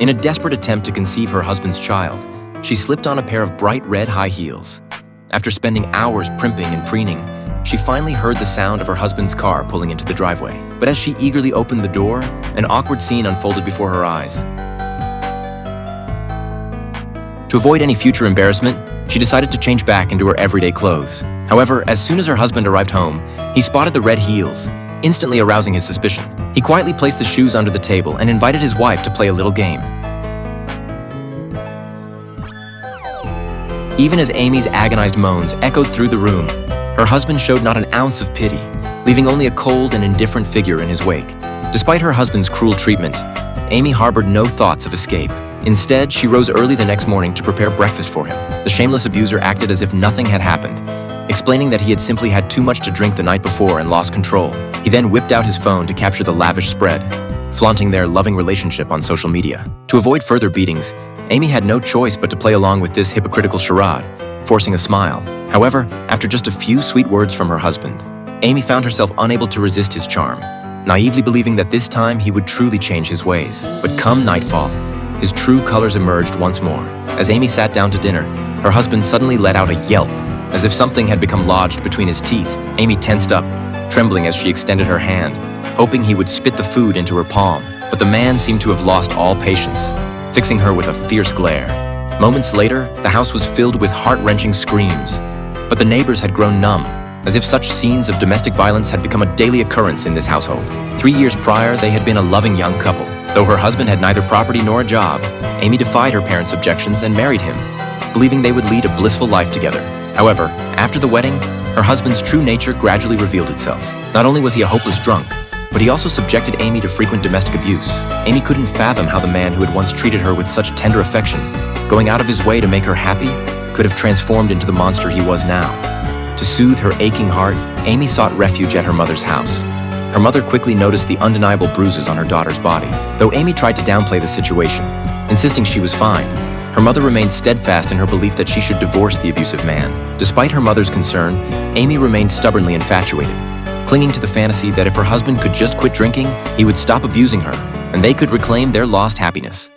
In a desperate attempt to conceive her husband's child, she slipped on a pair of bright red high heels. After spending hours primping and preening, she finally heard the sound of her husband's car pulling into the driveway. But as she eagerly opened the door, an awkward scene unfolded before her eyes. To avoid any future embarrassment, she decided to change back into her everyday clothes. However, as soon as her husband arrived home, he spotted the red heels, instantly arousing his suspicion. He quietly placed the shoes under the table and invited his wife to play a little game. Even as Amy's agonized moans echoed through the room, her husband showed not an ounce of pity, leaving only a cold and indifferent figure in his wake. Despite her husband's cruel treatment, Amy harbored no thoughts of escape. Instead, she rose early the next morning to prepare breakfast for him. The shameless abuser acted as if nothing had happened, explaining that he had simply had too much to drink the night before and lost control. He then whipped out his phone to capture the lavish spread, flaunting their loving relationship on social media. To avoid further beatings, Amy had no choice but to play along with this hypocritical charade, forcing a smile. However, after just a few sweet words from her husband, Amy found herself unable to resist his charm, naively believing that this time he would truly change his ways. But come nightfall, his true colors emerged once more. As Amy sat down to dinner, her husband suddenly let out a yelp, as if something had become lodged between his teeth. Amy tensed up, trembling as she extended her hand, hoping he would spit the food into her palm. But the man seemed to have lost all patience, fixing her with a fierce glare. Moments later, the house was filled with heart-wrenching screams, but the neighbors had grown numb, as if such scenes of domestic violence had become a daily occurrence in this household. 3 years prior, they had been a loving young couple. Though her husband had neither property nor a job, Amy defied her parents' objections and married him, believing they would lead a blissful life together. However, after the wedding, her husband's true nature gradually revealed itself. Not only was he a hopeless drunk, but he also subjected Amy to frequent domestic abuse. Amy couldn't fathom how the man who had once treated her with such tender affection, going out of his way to make her happy, could have transformed into the monster he was now. To soothe her aching heart, Amy sought refuge at her mother's house. Her mother quickly noticed the undeniable bruises on her daughter's body. Though Amy tried to downplay the situation, insisting she was fine, her mother remained steadfast in her belief that she should divorce the abusive man. Despite her mother's concern, Amy remained stubbornly infatuated, clinging to the fantasy that if her husband could just quit drinking, he would stop abusing her, and they could reclaim their lost happiness.